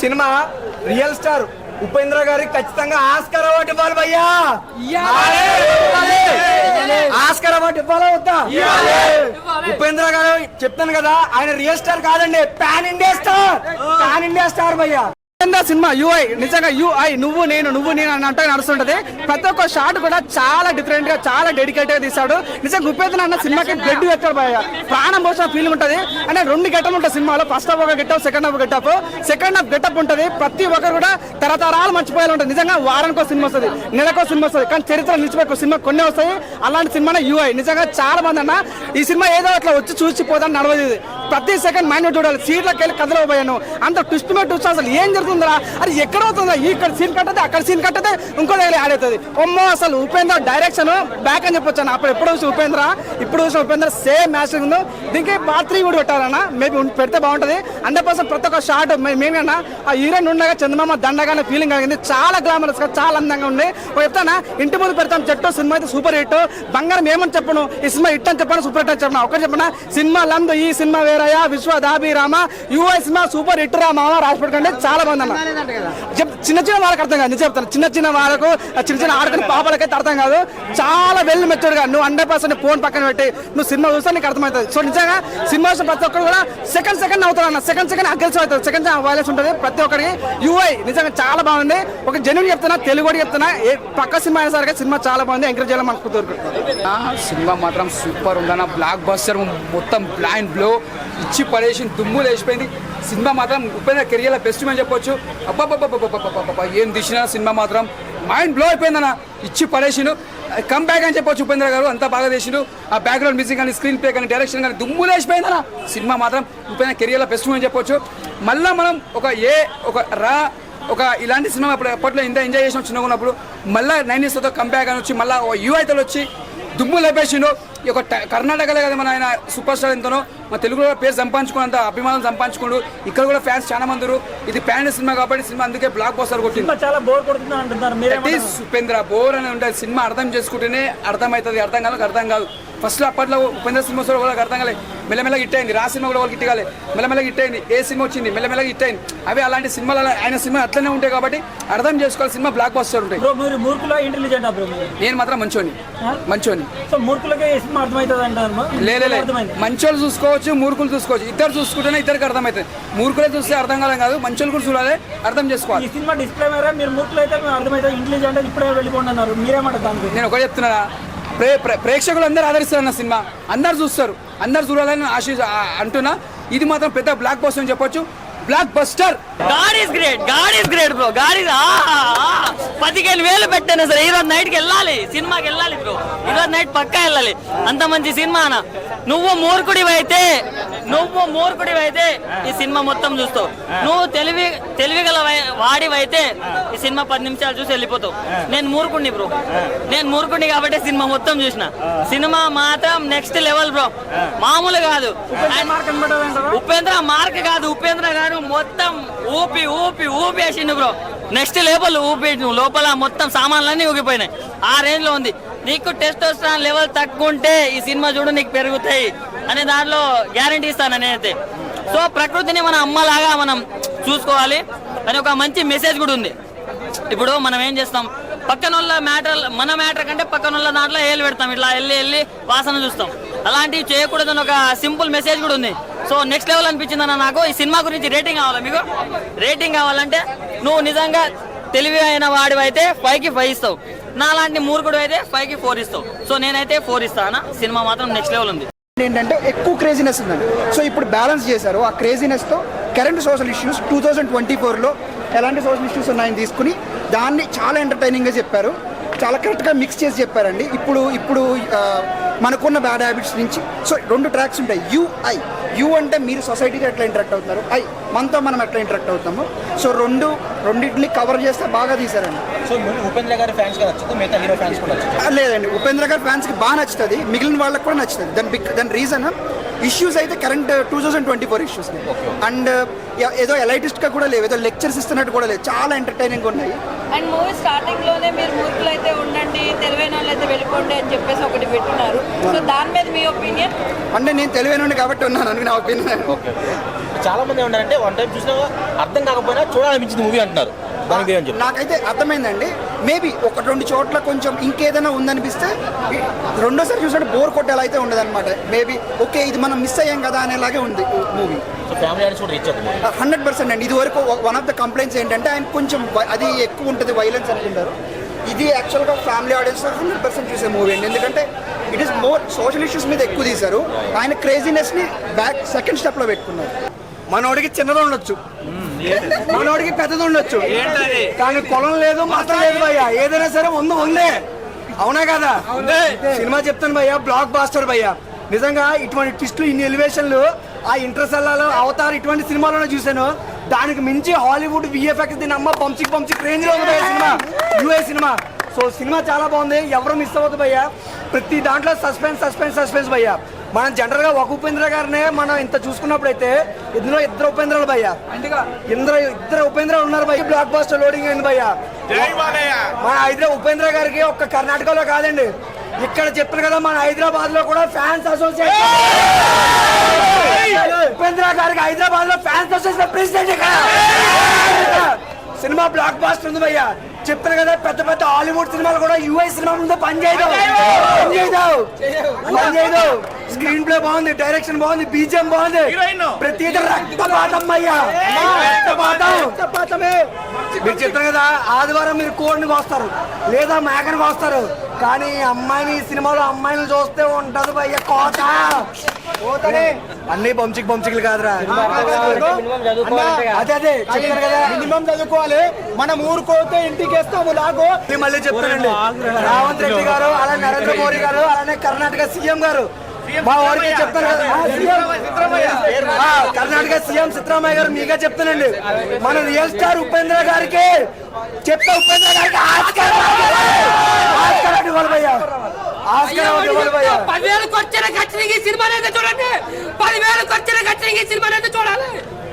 Cinema real star Upendra గారికి ఖచ్చితంగా Oscar award ఇవ్వాలి భయ్యా. ఆస్కార్ అవార్డు ఇవ్వాలా వద్దా? ఉపేంద్ర గారు చెప్తాను కదా, ఆయన రియల్ స్టార్ కాదండి, pan India star. Pan India star భయ్యా. సినిమా యూఐ నిజంగా యూఐ నువ్వు నేను అని అంటే నడుస్తుంటది. ప్రతి ఒక్క షాట్ కూడా చాలా డిఫరెంట్ గా చాలా డెడికేట్ గా తీసాడు. నిజంగా ఉపేంద్ర అన్న సినిమాకి బ్లడ్ ఎక్కడ ప్రాణం పోసిన ఫీలింగ్ ఉంటది. అంటే 2 గెటప్ ఉంటుంది సినిమాలో. ఫస్ట్ హాఫ్ ఒక getup, second half getup. Second half getup ఉంటది. ప్రతి ఒక్కరు కూడా తరతరాలు మర్చిపోయేలా ఉంటుంది. నిజంగా వారానికో సినిమా వస్తుంది, నెలకో సినిమా వస్తుంది, కానీ చరిత్ర నిలిచిపోయే సినిమా కొన్ని వస్తాయి. అలాంటి సినిమానే యూఐ. నిజంగా చాలా మంది అన్న ఈ సినిమా ఏదో అట్లా వచ్చి చూసిపోదని నడవదు. ప్రతి సెకండ్ మైండ్ చూడాలి. సీట్లోకి వెళ్ళి కదలపోయాను. అంత ట్విస్ట్ మీద ట్విస్ట్ అసలు ఏం జరుగుతుందా, అది ఎక్కడ అవుతుందా, ఇక్కడ సీన్ కట్టదే అక్కడ సీన్ కట్టదే ఇంకో దగ్గర యాడ్ అవుతుంది. అమ్మో అసలు ఉపేంద్ర డైరెక్షన్ బ్యాక్ అని చెప్పొచ్చాను. అప్పుడు ఎప్పుడు చూసి ఉపేంద్ర ఇప్పుడు చూసిన ఉపేంద్ర సేమ్ మ్యాచ్ ఉంది. దీనికి పార్ట్ 3 కూడా పెట్టాలన్నా, మేబీ పెడితే బాగుంటుంది. 100% ప్రతి ఒక్క షాట్ మేమన్నా ఆ హీరోయిన్ ఉండగా చందమామ దండగానే ఫీలింగ్ కలిగింది. చాలా గ్లామరస్ గా చాలా అందంగా ఉంది. చెప్తానా, ఇంటి ముందు పెడతాం చెట్టు సినిమా అయితే సూపర్ హిట్. బంగారం ఏమని చెప్పను, ఈ సినిమా హిట్ అని చెప్పను, సూపర్ హిట్ అని చెప్పను. ఒకటి చెప్పనా, సినిమా లందు ఈ సినిమా వేరయ్యా విశ్వ దాభిరామ యూఐ సినిమా సూపర్ హిట్ రా మామ రాసి పెట్టుకోండి. చాలా బాగుంది అన్న. చిన్న చిన్న వాళ్ళకి అర్థం కాదు, నేను చెప్తాను. చిన్న వాళ్ళకు చిన్న చిన్న ఆడుకుని పాపలకైతే అర్థం కాదు. చాలా వెల్ మెచ్యూర్డ్ గా నువ్వు 100% ఫోన్ పక్కన పెట్టి నువ్వు సినిమా చూస్తే నీకు అర్థమవుతుంది. సో నిజంగా సినిమా ప్రతి ఒక్కరు కూడా సెకండ్ అవుతారు అన్న. సెకండ్ అగ్రెసివ్ అవుతుంది, సెకండ్ వైలెన్స్ ఉంటుంది ప్రతి ఒక్కరికి. యూఐ నిజంగా చాలా బాగుంది. ఒక జెన్యూన్ చెప్తున్నా, తెలుగు కూడా చెప్తున్నా. పక్క సినిమా అయినా సరే సినిమా చాలా బాగుంది. ఎంకరేజ్ చేయాలి మనకు దొరుకుతుంది. సినిమా మాత్రం సూపర్ ఉందన్న. బ్లాక్ బస్టర్ మొత్తం బ్లైండ్ బ్లో ఇచ్చి పడేసి దుమ్ము లేచిపోయింది. సినిమా మాత్రం ఉపేంద్ర కెరియర్లో బెస్ట్ అని చెప్పొచ్చు. అబ్బాబ్బాబ్బాబ్బాబ్బా ఏం తీసినా సినిమా మాత్రం మైండ్ బ్లో అయిపోయిందన్న. ఇచ్చి పడేసిను కమ్ బ్యాక్ అని చెప్పొచ్చు. ఉపేంద్ర గారు అంతా బాగా చేసిండు. ఆ బ్యాక్గ్రౌండ్ మ్యూజిక్ కానీ స్క్రీన్ ప్లే కానీ డైరెక్షన్ కానీ దుమ్ము లేచిపోయిందన్న. సినిమా మాత్రం ఉపేంద్ర కెరియర్లో బెస్ట్ అని చెప్పొచ్చు. మళ్ళీ మనం ఒక ఇలాంటి సినిమా అప్పట్లో ఇంత ఎంజాయ్ చేసిన చిన్నగా ఉన్నప్పుడు మళ్ళీ 90s కమ్ బ్యాక్ అని వచ్చి మళ్ళీ యూఐతో వచ్చి దుమ్ము లేపేసిండు. ఈ యొక్క కర్ణాటకలో కదా మన ఆయన సూపర్ స్టార్ ఎంతనో మన తెలుగులో పేరు సంపాదించుకున్నంత అభిమానం సంపాదించుకోండు. ఇక్కడ కూడా ఫ్యాన్స్ చాలా మంది. ఇది ప్యాన్ సినిమా కాబట్టి సినిమా అందుకే బ్లాక్ బస్టర్ కొట్టింది. చాలా బోర్ కొడుతుంది అంటున్నారు. ఉపేంద్ర బోర్ అని ఉంటుంది. సినిమా అర్థం చేసుకుంటేనే అర్థమవుతుంది. అర్థం కాదు. ఫస్ట్ అప్పట్లో ఉపేంద్ర సినిమా వాళ్ళకి అర్థం కాలేదు. మెల్లమెల్లగా హిట్ అయింది. రా సినిమా కూడా వాళ్ళకి హిట్ కాలేదు. మెల్లమెల్లగా హిట్ అయింది. ఏ సినిమా వచ్చింది మెల్లమెల్లగా హిట్ అయింది. అవి అలాంటి సినిమాలు ఆయన సినిమా అట్లనే ఉంటాయి కాబట్టి అర్థం చేసుకోవాలి. సినిమా బ్లాక్ బస్టర్ ఉంటాయి. నేను మాత్రం మంచోని లేదు. మంచోళ్ళు చూసుకోవచ్చు, మూర్ఖులు చూసుకోవచ్చు. ఇద్దరు చూసుకుంటేనే ఇద్దరికి అర్థమవుతుంది. మూర్ఖులే చూస్తే అర్థం కాలం కాదు, మంచోళ్ళు కూడా చూడాలి, అర్థం చేసుకోవాలి. నేను ఒకటి చెప్తున్నా, ప్రేక్షకులు అందరూ ఆదరిస్తారు అన్న. సినిమా అందరు చూస్తారు, అందరు చూడాలని అంటున్నా. ఇది మాత్రం పెద్ద బ్లాక్ బస్టర్ అని చెప్పొచ్చు. Block buster. God is great bro. God is 15,000 పెట్టాను సార్. ఈరోజు నైట్ కి వెళ్ళాలి, సినిమాకి వెళ్ళాలి బ్రో. ఈరోజు నైట్ పక్కా వెళ్ళాలి. అంత మంచి సినిమా అన్న. నువ్వు మూర్ఖుడివైతే ఈ సినిమా మొత్తం చూస్తావు. నువ్వు తెలివిగల వాడివైతే ఈ సినిమా 10 నిమిషాలు చూసి వెళ్ళిపోతావు. నేను మూర్ఖుడిని కాబట్టి సినిమా మొత్తం చూసిన. సినిమా మాత్రం నెక్స్ట్ లెవెల్ బ్రో, మామూలు కాదు. ఉపేంద్ర మార్క్ కాదు, ఉపేంద్ర గారు మొత్తం ఊపి వేసిండు బ్రో. నెక్స్ట్ లెవెల్ ఊపి లోపల మొత్తం సామాన్లన్నీ ఊగిపోయినాయి. ఆ రేంజ్ లో ఉంది. నీకు టెస్టోస్టెరాన్ లెవెల్ తక్కువ ఉంటే ఈ సినిమా చూడు నీకు పెరుగుతాయి అనే దాంట్లో గ్యారంటీ ఇస్తాను నేనైతే. సో ప్రకృతిని మన అమ్మలాగా మనం చూసుకోవాలి అని ఒక మంచి మెసేజ్ కూడా ఉంది. ఇప్పుడు మనం ఏం చేస్తాం, మన మ్యాటర్ కంటే పక్కన దాంట్లో ఏళ్ళు పెడతాం, ఇట్లా వెళ్ళి వాసన చూస్తాం. అలాంటివి చేయకూడదని ఒక సింపుల్ మెసేజ్ కూడా ఉంది. సో నెక్స్ట్ లెవెల్ అనిపించింది అన్న నాకు. ఈ సినిమా గురించి రేటింగ్ కావాలా మీకు? రేటింగ్ కావాలంటే నువ్వు నిజంగా తెలివి అయిన వాడివైతే 5కి 5 ఇస్తావు. నాలాంటి మూర్ఖుడు అయితే 5కి 4 ఇస్తావు. సో నేనైతే 4 ఇస్తాను. సినిమా మాత్రం నెక్స్ట్ లెవెల్ ఉంది. ఏంటంటే ఎక్కువ క్రేజీనెస్ ఉందండి. సో ఇప్పుడు బ్యాలెన్స్ చేశారు. ఆ క్రేజీనెస్తో కరెంట్ సోషల్ ఇష్యూస్ 2024లో ఎలాంటి సోషల్ ఇష్యూస్ ఉన్నాయని తీసుకుని దాన్ని చాలా ఎంటర్టైనింగ్గా చెప్పారు. చాలా కరెక్ట్గా మిక్స్ చేసి చెప్పారండి. ఇప్పుడు మనకున్న బ్యాడ్ హ్యాబిట్స్ నుంచి. సో 2 ట్రాక్స్ ఉంటాయి. యూ అంటే మీరు సొసైటీతో ఎట్లా ఇంటరాక్ట్ అవుతున్నారు, మనతో మనం ఎట్లా ఇంటరాక్ట్ అవుతాము. సో రెండింటిని కవర్ చేస్తే బాగా తీశారండి. సో ఉపేంద్ర గారి ఫ్యాన్స్ నచ్చుతుంది, మిగతా హీరో ఫ్యాన్స్ కూడా నచ్చుతుంది? లేదండి, ఉపేంద్ర గారి ఫ్యాన్స్కి బాగా నచ్చుతుంది, మిగిలిన వాళ్ళకి కూడా నచ్చుతుంది. దాని రీజన్ ఇష్యూస్ అయితే కరెంట్ 2024 ఇష్యూస్ అండ్ ఏదో ఎలైటిస్ట్ గా కూడా లేవు, ఏదో లెక్చర్స్ ఇస్తున్నట్టు కూడా లేదు, చాలా ఎంటర్టైనింగ్ ఉన్నాయి. అండ్ మూవీ స్టార్టింగ్ లోనే మీరు మూర్ఖులు అయితే ఉండండి, తెలివైన వాళ్ళు అయితే వెళ్ళిపోండి అని చెప్పేసి ఒకటి పెట్టున్నారు. సో దాని మీద మీ ఒపీనియన్? అంటే నేను తెలివైన కాబట్టి ఉన్నాను అని నా ఒపీనియన్. చాలా మంది ఏమంటారంటే వన్ టైం చూసినా అర్థం కాకపోయినా చూడాలనిపించింది మూవీ అంటున్నారు. దానికి ఏమని చెప్పి నాకైతే అర్థమైందండి. మేబీ ఒక 2 చోట్ల కొంచెం ఇంకేదైనా ఉందనిపిస్తే రెండోసారి చూసినట్టు బోర్ కొట్టేలా అయితే ఉండదు అనమాట. మేబీ ఓకే ఇది మనం మిస్ అయ్యాం కదా అనేలాగే ఉంది మూవీ. సో ఫ్యామిలీ ఆడియన్స్ కూడా రీచ్ అవుతుంది. 100% అండి. ఇది వరకు వన్ ఆఫ్ ద కంప్లైంట్స్ ఏంటంటే ఆయన కొంచెం అది ఎక్కువ ఉంటుంది వైలెన్స్ అనుకుంటారు. ఇది యాక్చువల్గా ఫ్యామిలీ ఆడియన్స్ 100% చూసే మూవీ అండి. ఎందుకంటే it is more social issues మీద ఎక్కువ తీశారు. ఆయన క్రేజీనెస్ని బ్యాక్ సెకండ్ స్టెప్లో పెట్టుకున్నారు. మనోడికి చిన్నది ఉండొచ్చు, మనోడికి పెద్దది ఉండొచ్చు, కానీ కులం లేదు మతం లేదు భయ్యా, ఏదైనా సరే ఉందే. అవునా కదా? సినిమా చెప్తాను భయ్యా, బ్లాక్ బాస్టర్ భయ్యా. నిజంగా ఇటువంటి ట్విస్టులు, ఇన్ని ఎలివేషన్లు ఆ ఇంటర్సెల్లాలో అవతార్ ఇటువంటి సినిమాలోనే చూశాను. దానికి మించి హాలీవుడ్ విఎఫ్ఎక్స్ దీని అమ్మ పంచిక్ రేంజ్ లో ఉంది cinema, UA cinema. So cinema చాలా బాగుంది, ఎవరు మిస్ అవ్వద్దు భయ్యా. ప్రతి దాంట్లో సస్పెన్స్ భయ్యా. మనం జనరల్ గా ఒక ఉపేంద్ర గారినే మనం ఇంత చూసుకున్నప్పుడు అయితే ఇందులో 2 ఉపేంద్రాలు భయ్యా, ఇద్దరు ఉపేంద్రాలు ఉన్నారు భయ్య. బ్లాక్ బాస్టర్ లోడింగ్ అయింది భయ్యా. మన హైదరాబాద్ ఉపేంద్ర గారికి ఒక్క కర్ణాటకలో కాదండి, ఇక్కడ చెప్పారు కదా మన హైదరాబాద్ లో కూడా ఫ్యాన్స్ అసోసియేషన్, ఉపేంద్ర గారికి హైదరాబాద్ లో ఫ్యాన్స్ అసోసియేషన్ ప్రెసిడెంట్ ఇక్కడ. సినిమా బ్లాక్ బాస్టర్ ఉంది భయ్యా. చెప్తారు కదా పెద్ద హాలీవుడ్ సినిమాలు కూడా యూఐ సినిమా ముందు పనిచేయదు. స్క్రీన్ ప్లే బాగుంది, డైరెక్షన్ బాగుంది, బీజిఎం బాగుంది, ప్రతి రక్తపాతం అయ్యా, రక్తపాతమే. మీరు చెప్తారు కదా ఆదివారం మీరు కోడిని కోస్తారు లేదా మేకని కోస్తారు, కానీ అమ్మాయిని సినిమాలో అమ్మాయిని చూస్తే ఉంటది భయ్య కోత. అన్ని బంచికలు కాదురా, అదే చెప్తారు కదా మినిమం చదువుకోవాలి. మనం ఊరుకోతే ఇంటికి వేస్తాము లాగో. మళ్ళీ చెప్తానండి, రేవంత్ రెడ్డి గారు, అలానే నరేంద్ర మోడీ గారు, అలానే కర్ణాటక సీఎం గారు మా వారికి చెప్తారు కదా, కర్ణాటక సీఎం సిద్ధరామయ్య గారు మీగా చెప్తానండి, మన రియల్ స్టార్ ఉపేంద్ర గారికి చెప్తా, ఉపేంద్ర గారికి ఆస్కార్ ఇవ్వాలి భయ్యా, ఆస్కార్ ఇవ్వాలి భయ్యా. 10,000 ఖర్చున ఖర్చుకి సినిమా చూడండి, 10,000 ఖర్చున ఖర్చుకి సినిమా చూడాలి.